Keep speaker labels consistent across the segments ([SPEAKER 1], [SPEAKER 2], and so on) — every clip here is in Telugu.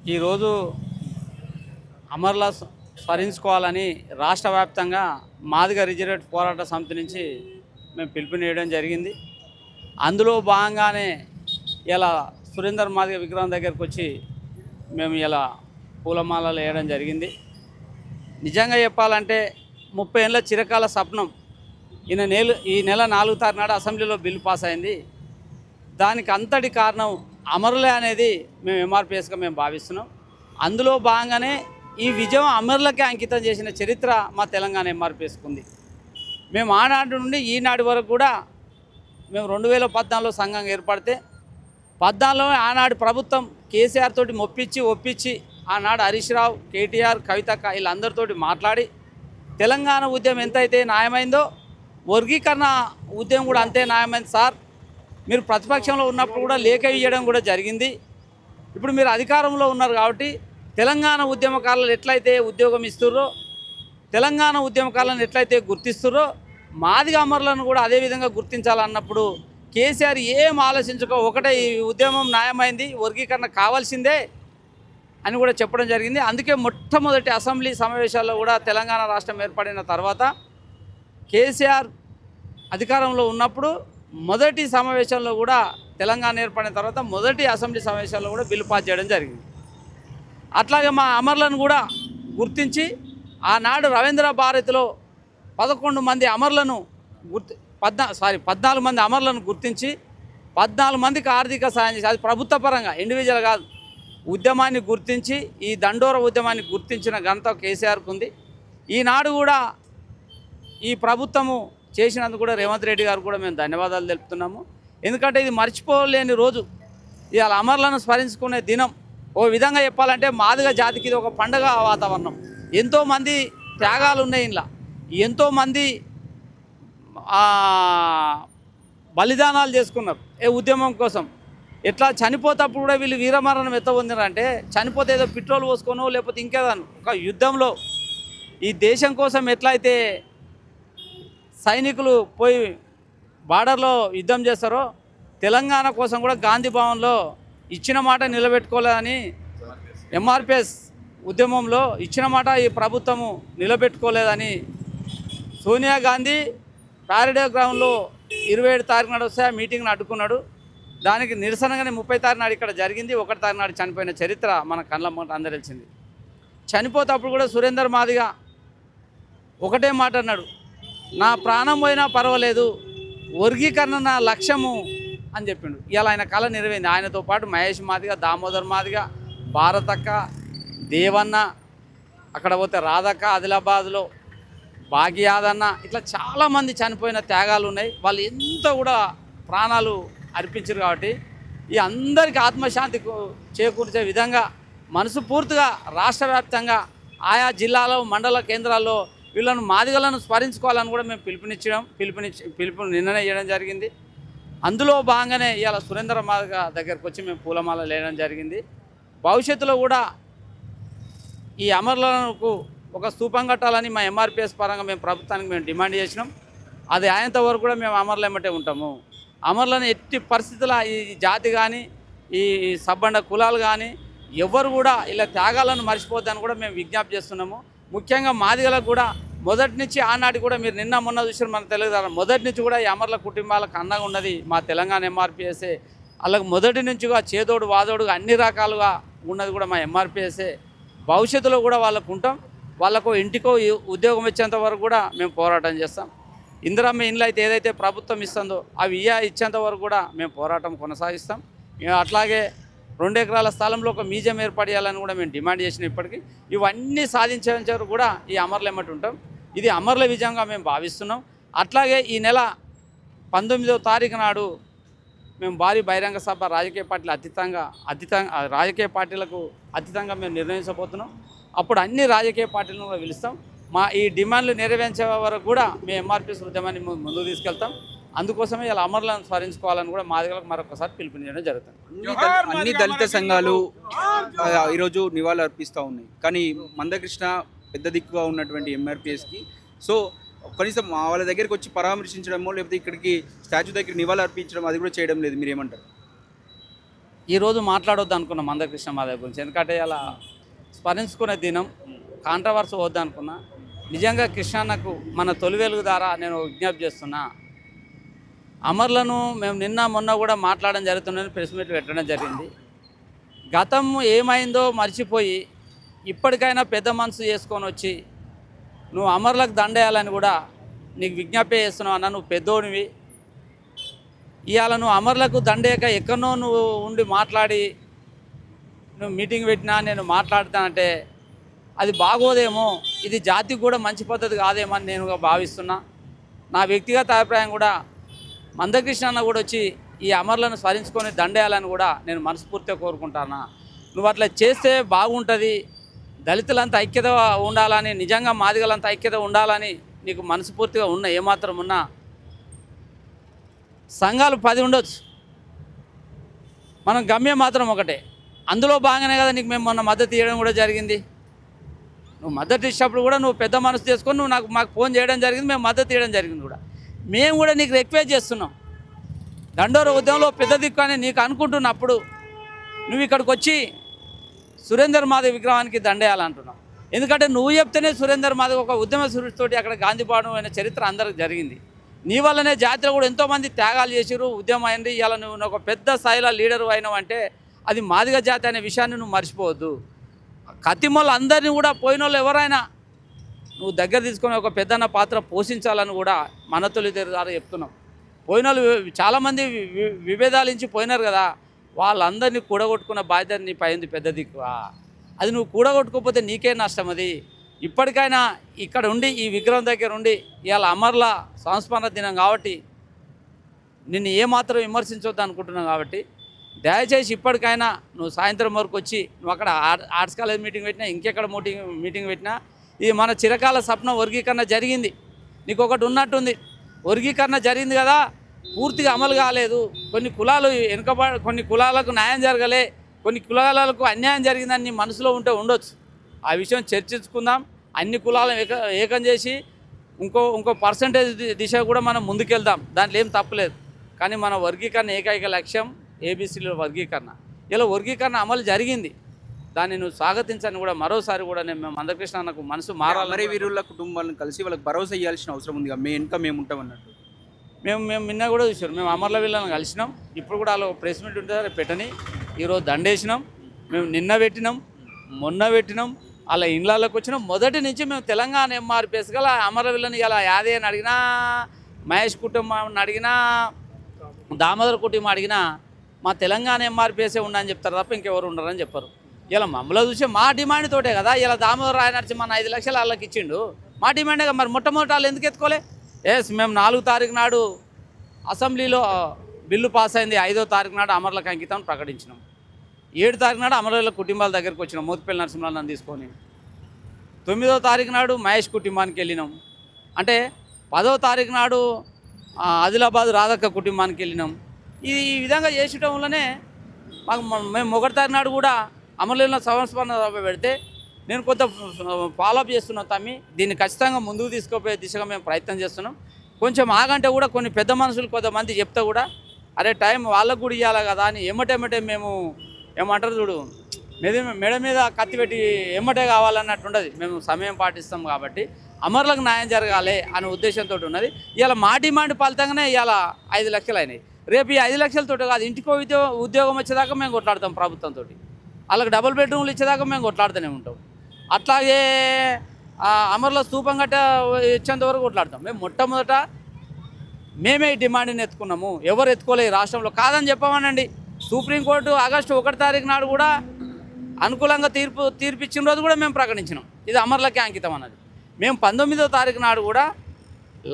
[SPEAKER 1] ఈరోజు అమరుల స్మరించుకోవాలని రాష్ట్ర వ్యాప్తంగా మాదిగ రిజర్వేట్ పోరాట సమితి నుంచి మేము పిలుపునియడం జరిగింది. అందులో భాగంగానే ఇలా సురేందర్ మాదిగ విగ్రహం దగ్గరికి వచ్చి మేము ఇలా పూలమాలలు వేయడం జరిగింది. నిజంగా చెప్పాలంటే 30 ఏళ్ళ చిరకాల స్వప్నం ఈ నెల 4 తారీఖు నాడు అసెంబ్లీలో బిల్లు పాస్ అయింది. దానికి అంతటి కారణం అమరులే అనేది మేము ఎంఆర్పిఎస్గా మేము భావిస్తున్నాం. అందులో భాగంగానే ఈ విజయం అమరులకే అంకితం చేసిన చరిత్ర మా తెలంగాణ ఎంఆర్పిఎస్కి ఉంది. మేము ఆనాటి నుండి ఈనాటి వరకు కూడా మేము 2014లో సంఘం ఏర్పడితే 14లో ఆనాడు ప్రభుత్వం కేసీఆర్ తోటి ఒప్పించి ఆనాడు హరీష్ రావు, కేటీఆర్, కవితక్క వీళ్ళందరితోటి మాట్లాడి తెలంగాణ ఉద్యమం ఎంతైతే న్యాయమైందో వర్గీకరణ ఉద్యమం కూడా అంతే న్యాయమైంది సార్. మీరు ప్రతిపక్షంలో ఉన్నప్పుడు కూడా లేఖ ఇవ్వడం కూడా జరిగింది. ఇప్పుడు మీరు అధికారంలో ఉన్నారు కాబట్టి తెలంగాణ ఉద్యమకారులు ఎట్లయితే ఉద్యోగం ఇస్తుర్రో, తెలంగాణ ఉద్యమకారులను ఎట్లయితే గుర్తిస్తుర్రో మాదిగ అమరులను కూడా అదేవిధంగా గుర్తించాలన్నప్పుడు కేసీఆర్ ఏం ఆలోచించుకో ఒకటే ఈ ఉద్యమం న్యాయమైంది, వర్గీకరణ కావాల్సిందే అని కూడా చెప్పడం జరిగింది. అందుకే మొట్టమొదటి అసెంబ్లీ సమావేశాల్లో కూడా తెలంగాణ రాష్ట్రం ఏర్పడిన తర్వాత కేసీఆర్ అధికారంలో ఉన్నప్పుడు మొదటి సమావేశంలో కూడా తెలంగాణ ఏర్పడిన తర్వాత మొదటి అసెంబ్లీ సమావేశాల్లో కూడా బిల్లు పాస్ చేయడం జరిగింది. అట్లాగే మా అమరులను కూడా గుర్తించి ఆనాడు రవీంద్ర భారతిలో 11 మంది అమరులను 14 మంది అమరులను గుర్తించి 14 మందికి ఆర్థిక సాయం చేసి, అది ప్రభుత్వ పరంగా ఇండివిజువల్ కాదు, ఉద్యమాన్ని గుర్తించి ఈ దండోర ఉద్యమాన్ని గుర్తించిన ఘనత కేసీఆర్కు ఉంది. ఈనాడు కూడా ఈ ప్రభుత్వము చేసినందుకు కూడా రేవంత్ రెడ్డి గారు కూడా మేము ధన్యవాదాలు తెలుపుతున్నాము. ఎందుకంటే ఇది మర్చిపోలేని రోజు, ఇవాళ అమరులను స్మరించుకునే దినం. ఓ విధంగా చెప్పాలంటే మాదిగ జాతికి ఇది ఒక పండగ వాతావరణం. ఎంతోమంది త్యాగాలు ఉన్నాయి, ఇంట్లో ఎంతోమంది బలిదానాలు చేసుకున్నారు ఉద్యమం కోసం. ఎట్లా చనిపోతప్పుడు కూడా వీళ్ళు వీరమరణం ఎత్త పొందినారంటే చనిపోతే ఏదో పెట్రోల్ పోసుకోనో లేకపోతే ఇంకేదాను ఒక యుద్ధంలో ఈ దేశం కోసం ఎట్లయితే సైనికులు పోయి బార్డర్లో యుద్ధం చేస్తారో తెలంగాణ కోసం కూడా గాంధీ భవన్లో ఇచ్చిన మాట నిలబెట్టుకోలేదని ఎంఆర్పిఎస్ ఉద్యమంలో ఇచ్చిన మాట ఈ ప్రభుత్వము నిలబెట్టుకోలేదని సోనియా గాంధీ ప్యారడే గ్రౌండ్లో 27 తారీఖు నాడు వస్తే ఆ మీటింగ్ను అడ్డుకున్నాడు. దానికి నిరసనగానే 30 తారీఖు నాడు ఇక్కడ జరిగింది. 1 తారీఖు నాడు చనిపోయిన చరిత్ర మన కళ్ళ ముందు అందరూ తెలిసింది. చనిపోతప్పుడు కూడా సురేందర్ మాదిగ ఒకటే మాట అన్నాడు, నా ప్రాణం పోయినా పర్వాలేదు, వర్గీకరణ నా లక్ష్యము అని చెప్పిండు. ఇవాళ ఆయన కళ నెరవేరింది. ఆయనతో పాటు మహేష్ మాదిగ, దామోదర్ మాదిగ, భారతక్క, దేవన్న, అక్కడ పోతే రాధక్క, ఆదిలాబాద్లో భాగ్యాదన్న, ఇట్లా చాలామంది చనిపోయిన త్యాగాలు ఉన్నాయి. వాళ్ళు ఎంత కూడా ప్రాణాలు అర్పించారు. కాబట్టి ఈ అందరికీ ఆత్మశాంతి చేకూర్చే విధంగా మనస్ఫూర్తిగా రాష్ట్ర వ్యాప్తంగా ఆయా జిల్లాలో మండల కేంద్రాల్లో వీళ్ళను మాదిగలను స్మరించుకోవాలని కూడా మేము పిలుపు నిర్ణయం చేయడం జరిగింది. అందులో భాగంగానే ఇవాళ సురేంద్ర మాదిగ దగ్గరకు వచ్చి మేము పూలమాల వేయడం జరిగింది. భవిష్యత్తులో కూడా ఈ అమరులకు ఒక స్తూపం కట్టాలని మా ఎంఆర్పిఎస్ పరంగా మేము ప్రభుత్వానికి మేము డిమాండ్ చేసినాం. అది అయ్యేంత వరకు కూడా మేము అమరులు ఎమ్మటే ఉంటాము. అమరులను ఎట్టి పరిస్థితుల ఈ జాతి కానీ ఈ సబ్బండ కులాలు కానీ ఎవరు కూడా ఇలా త్యాగాలను మర్చిపోద్దని కూడా మేము విజ్ఞప్తి చేస్తున్నాము. ముఖ్యంగా మాదిగలకు కూడా మొదటి నుంచి ఆనాటి కూడా మీరు నిన్న మొన్న చూసిన మన తెలుగుదారు మొదటి నుంచి కూడా ఈ అమరుల కుటుంబాలకు అండగా ఉన్నది మా తెలంగాణ ఎంఆర్పిఎస్ఏ. అలాగే మొదటి నుంచిగా చేదోడు వాదోడుగా అన్ని రకాలుగా ఉన్నది కూడా మా ఎంఆర్పిఎస్ఏ. భవిష్యత్తులో కూడా వాళ్ళకు ఉంటాం. వాళ్ళకు ఇంటికో ఉద్యోగం ఇచ్చేంత వరకు కూడా మేము పోరాటం చేస్తాం. ఇందిరమ్మ ఇండ్లు అయితే ఏదైతే ప్రభుత్వం ఇస్తుందో అవి ఇచ్చేంత వరకు కూడా మేము పోరాటం కొనసాగిస్తాం. అట్లాగే 2 ఎకరాల స్థలంలో ఒక మ్యూజియం ఏర్పాటు చేయాలని కూడా మేము డిమాండ్ చేసిన ఇప్పటికీ ఇవన్నీ సాధించేంత కూడా ఈ అమరులు ఎమ్మటి ఉంటాం. ఇది అమరుల విజయంగా మేము భావిస్తున్నాం. అట్లాగే ఈ నెల 19వ తారీఖు నాడు మేము భారీ బహిరంగ సభ రాజకీయ పార్టీలకు అతీతంగా మేము నిర్ణయించబోతున్నాం. అప్పుడు అన్ని రాజకీయ పార్టీలను కూడా పిలుస్తాం. మా ఈ డిమాండ్లు నెరవేర్చే వరకు కూడా మేము ఎంఆర్పిఎస్ ఉద్యమాన్ని ముందుకు తీసుకెళ్తాం. అందుకోసమే ఇలా అమరులను స్మరించుకోవాలని కూడా మాదిగలకు మరొకసారి పిలుపునియడం జరుగుతుంది.
[SPEAKER 2] అన్ని దళిత సంఘాలు ఈరోజు నివాళులు అర్పిస్తూ ఉన్నాయి. కానీ మందకృష్ణ పెద్ద దిక్కుగా ఉన్నటువంటి ఎంఆర్పిఎస్కి సో కనీసం వాళ్ళ దగ్గరికి వచ్చి పరామర్శించడమో లేకపోతే ఇక్కడికి స్టాచ్యూ దగ్గర నివాళులు అర్పించడం అది కూడా చేయడం లేదు. మీరు ఏమంటారు?
[SPEAKER 1] ఈరోజు మాట్లాడొద్దు అనుకున్నాం మందకృష్ణ మాధవ్ గురించి. ఎందుకంటే అలా స్మరించుకునే దినం, కాంట్రవర్సీ వద్దు అనుకున్నా. నిజంగా కృష్ణన్నకు మన తొలి వెలుగు ద్వారా నేను విజ్ఞప్తి చేస్తున్నా. అమరులను మేము నిన్న మొన్న కూడా మాట్లాడడం జరుగుతుందని ప్రెస్ మీట్ పెట్టడం జరిగింది. గతం ఏమైందో మర్చిపోయి ఇప్పటికైనా పెద్ద మనసు చేసుకొని వచ్చి నువ్వు అమరులకు దండేయాలని కూడా నీకు విజ్ఞప్తి చేస్తున్నావు అన్న. నువ్వు పెద్దోడివి. ఇవాళ నువ్వు అమరులకు దండేయక ఎక్కడో నువ్వు ఉండి మాట్లాడి నువ్వు మీటింగ్ పెట్టినా నేను మాట్లాడతానంటే అది బాగోదేమో, ఇది జాతికి కూడా మంచి పద్ధతి కాదేమో అని నేను భావిస్తున్నా. నా వ్యక్తిగత అభిప్రాయం కూడా మందకృష్ణ అన్న కూడా వచ్చి ఈ అమరులను స్మరించుకొని దండేయాలని కూడా నేను మనస్ఫూర్తిగా కోరుకుంటాను. నువ్వు అట్లా చేస్తే బాగుంటుంది, దళితులంతా ఐక్యత ఉండాలని, నిజంగా మాదిగలంతా ఐక్యత ఉండాలని నీకు మనస్ఫూర్తిగా ఉన్న ఏమాత్రం ఉన్నా సంఘాలు 10 ఉండొచ్చు, మనం గమ్యం మాత్రం ఒకటే. అందులో భాగంగానే కదా నీకు మేము మొన్న మద్దతు ఇవ్వడం కూడా జరిగింది. నువ్వు మద్దతు ఇచ్చినప్పుడు కూడా నువ్వు పెద్ద మనసు చేసుకొని నువ్వు మాకు ఫోన్ చేయడం జరిగింది, మేము మద్దతు ఇవ్వడం జరిగింది కూడా. మేము కూడా నీకు రిక్వెస్ట్ చేస్తున్నాం. దండోర ఉద్యమంలో పెద్ద దిక్కు అని నీకు అనుకుంటున్నప్పుడు నువ్వు ఇక్కడికి వచ్చి సురేందర్ మాధవ్ విగ్రహానికి దండేయాలంటున్నావు. ఎందుకంటే నువ్వు చెప్తేనే సురేందర్ మాధవ్ ఒక ఉద్యమ సురుడితోటి అక్కడ గాంధీ భవనం అయిన చరిత్ర అందరికి జరిగింది. నీ వల్లనే జాతిలో కూడా ఎంతోమంది త్యాగాలు చేసిరు, ఉద్యమం అయింది. ఇవాళ నువ్వు ఒక పెద్ద స్థాయిలో లీడరు అయినావు అంటే అది మాదిగ జాతి అనే విషయాన్ని నువ్వు మర్చిపోవద్దు. కత్తిమూల అందరినీ కూడా పోయిన వాళ్ళు ఎవరైనా నువ్వు దగ్గర తీసుకొని ఒక పెద్దన్న పాత్ర పోషించాలని కూడా మన తొలిదేరు ద్వారా చెప్తున్నాం. పోయిన వాళ్ళు చాలామంది విభేదాలు ఇచ్చి పోయినారు కదా, వాళ్ళందరినీ కూడగొట్టుకున్న బాధ్యత నీ పైంది పెద్ద దిక్కు. అది నువ్వు కూడగొట్టుకోకపోతే నీకే నష్టం. అది ఇప్పటికైనా ఇక్కడ ఉండి ఈ విగ్రహం దగ్గర ఉండి ఇవాళ అమరుల సంస్మరణ దినం కాబట్టి నిన్ను ఏమాత్రం విమర్శించవద్దు అనుకుంటున్నావు. కాబట్టి దయచేసి ఇప్పటికైనా నువ్వు సాయంత్రం వరకు వచ్చి నువ్వు అక్కడ ఆర్ట్స్ కాలేజ్ మీటింగ్ పెట్టినా, ఇంకెక్కడ మీటింగ్ పెట్టినా, ఇది మన చిరకాల స్వప్నం వర్గీకరణ జరిగింది. నీకు ఒకటి ఉన్నట్టుంది, వర్గీకరణ జరిగింది కదా, పూర్తిగా అమలు కాలేదు. కొన్ని కులాలకు న్యాయం జరగలే, కొన్ని కులాలకు అన్యాయం జరిగిందని నీ మనసులో ఉంటే ఉండొచ్చు. ఆ విషయం చర్చించుకుందాం. అన్ని కులాలను ఏకం చేసి ఇంకో పర్సంటేజ్ దిశ కూడా మనం ముందుకెళ్దాం, దాంట్లో ఏం తప్పలేదు. కానీ మన వర్గీకరణ ఏకైక లక్ష్యం ఏబీసీలో వర్గీకరణ. ఇలా వర్గీకరణ అమలు జరిగింది, దాన్ని నువ్వు స్వాగతించని కూడా మరోసారి కూడా నేను మందకృష్ణ అన్నకు మనసు మారాలి.
[SPEAKER 2] మరి వీరుల కుటుంబాలను కలిసి వాళ్ళకి భరోసా ఇవ్వాల్సిన అవసరం ఉంది. మేము ఉంటాం అన్నట్టు
[SPEAKER 1] మేము నిన్న కూడా చూసారు. మేము అమర్ల వీళ్ళని కలిసినాం. ఇప్పుడు కూడా వాళ్ళు ప్రెస్ మీట్ ఉంటుందా పెట్టని ఈరోజు దండేసినాం. మేము నిన్న పెట్టినాం, మొన్న పెట్టినాం, అలా ఇండ్లలోకి వచ్చినాం. మొదటి నుంచి మేము తెలంగాణ ఎంఆర్పిఎస్ గల అమర్ల వీళ్ళని ఇలా యాదే అని అడిగినా, మహేష్ కుటుంబాన్ని అడిగినా, దామోదర్ కుటుంబం అడిగినా మా తెలంగాణ ఎంఆర్పిఎస్ఏ ఉండని చెప్తారు తప్ప ఇంకెవరు ఉండరని చెప్పారు. ఇలా మమ్మల్ని చూసే మా డిమాండ్ తోటే కదా ఇలా దామోదర్ రాయ నరసింహ 5 లక్షలు వాళ్ళకి ఇచ్చిండు. మా డిమాండే కదా. మరి మొట్టమొదటి వాళ్ళు ఎందుకు ఎత్తుకోలే? మేము 4వ తారీఖు నాడు అసెంబ్లీలో బిల్లు పాస్ అయింది. 5వ తారీఖు నాడు అమరులకు అంకితం ప్రకటించినాం. 7వ తారీఖు నాడు అమరుల కుటుంబాల దగ్గరికి వచ్చినాం, మోతిపల్లి నరసింహలను తీసుకొని. 9వ తారీఖు నాడు మహేష్ కుటుంబానికి వెళ్ళినాం. అంటే 10వ తారీఖు నాడు ఆదిలాబాద్ రాధక్క కుటుంబానికి వెళ్ళినాం. ఈ విధంగా చేసటం వల్లనే మేము 1వ తారీఖు నాడు కూడా అమరుల సంస్మరణ సభ పెడితే నేను కొంత ఫాలోఅప్ చేస్తున్నాను తమ్మి. దీన్ని ఖచ్చితంగా ముందుకు తీసుకుపోయే దిశగా మేము ప్రయత్నం చేస్తున్నాం. కొంచెం ఆగంటే కూడా కొన్ని పెద్ద మనుషులు కొంతమంది చెప్తే కూడా అరే టైం వాళ్ళకు కూడా ఇవ్వాలి కదా అని ఎమ్మటెమ్మటే మేము ఏమంటారు చూడు మెడ మీద కత్తి పెట్టి ఎమ్మటే కావాలన్నట్టు ఉండదు. మేము సమయం పాటిస్తాం కాబట్టి అమరులకు న్యాయం జరగాలి అనే ఉద్దేశంతో ఉన్నది. ఇవాళ మా డిమాండ్ ఫలితంగానే ఇవాళ 5 లక్షలు అయినాయి. రేపు ఈ 5 లక్షలతో కాదు, ఇంటికో ఉద్యోగం వచ్చేదాకా మేము కొట్లాడతాం ప్రభుత్వంతో. వాళ్ళకి డబుల్ బెడ్రూమ్లు ఇచ్చేదాకా మేము కొట్లాడుతూనే ఉంటాం. అట్లాగే అమరుల స్తూపం గట్ట ఇచ్చేంత వరకు కొట్లాడతాం. మేము మొట్టమొదట మేమే ఈ డిమాండ్ని ఎత్తుకున్నాము, ఎవరు ఎత్తుకోలే ఈ రాష్ట్రంలో. కాదని చెప్పమనండి. సుప్రీంకోర్టు ఆగస్టు 1వ తారీఖు నాడు కూడా అనుకూలంగా తీర్పిచ్చిన రోజు కూడా మేము ప్రకటించినాం ఇది అమరులకే అంకితం అన్నది. మేము 19వ తారీఖు నాడు కూడా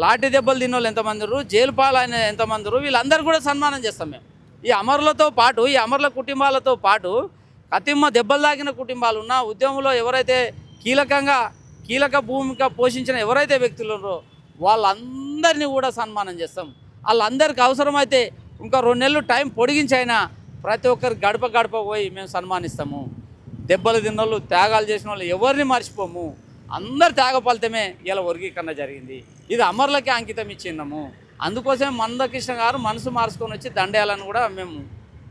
[SPEAKER 1] లాఠీ దెబ్బలు తిన్న వాళ్ళు ఎంతమందిరు, జైలు పాలైన ఎంతమందిరు, వీళ్ళందరూ కూడా సన్మానం చేస్తాం మేము. ఈ అమరులతో పాటు ఈ అమరుల కుటుంబాలతో పాటు కతిమ్మ దెబ్బలు తాకిన కుటుంబాలు ఉన్న ఉద్యమంలో ఎవరైతే కీలక భూమిక పోషించిన ఎవరైతే వ్యక్తులు ఉన్నారో వాళ్ళందరినీ కూడా సన్మానం చేస్తాం. వాళ్ళందరికీ అవసరమైతే ఇంకా 2 నెలలు టైం పొడిగించైనా ప్రతి ఒక్కరు గడప పోయి మేము సన్మానిస్తాము. దెబ్బలు తిన్న వాళ్ళు, త్యాగాలు చేసిన వాళ్ళు ఎవరిని మర్చిపోము. అందరు త్యాగ ఫలితమే ఇలా వర్గీకరణ జరిగింది. ఇది అమరులకే అంకితం ఇచ్చినాము. అందుకోసమే మందకృష్ణ గారు మనసు మార్చుకొని వచ్చి దండేయాలని కూడా మేము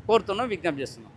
[SPEAKER 1] కోరుతున్నాం, విజ్ఞప్తి చేస్తున్నాం.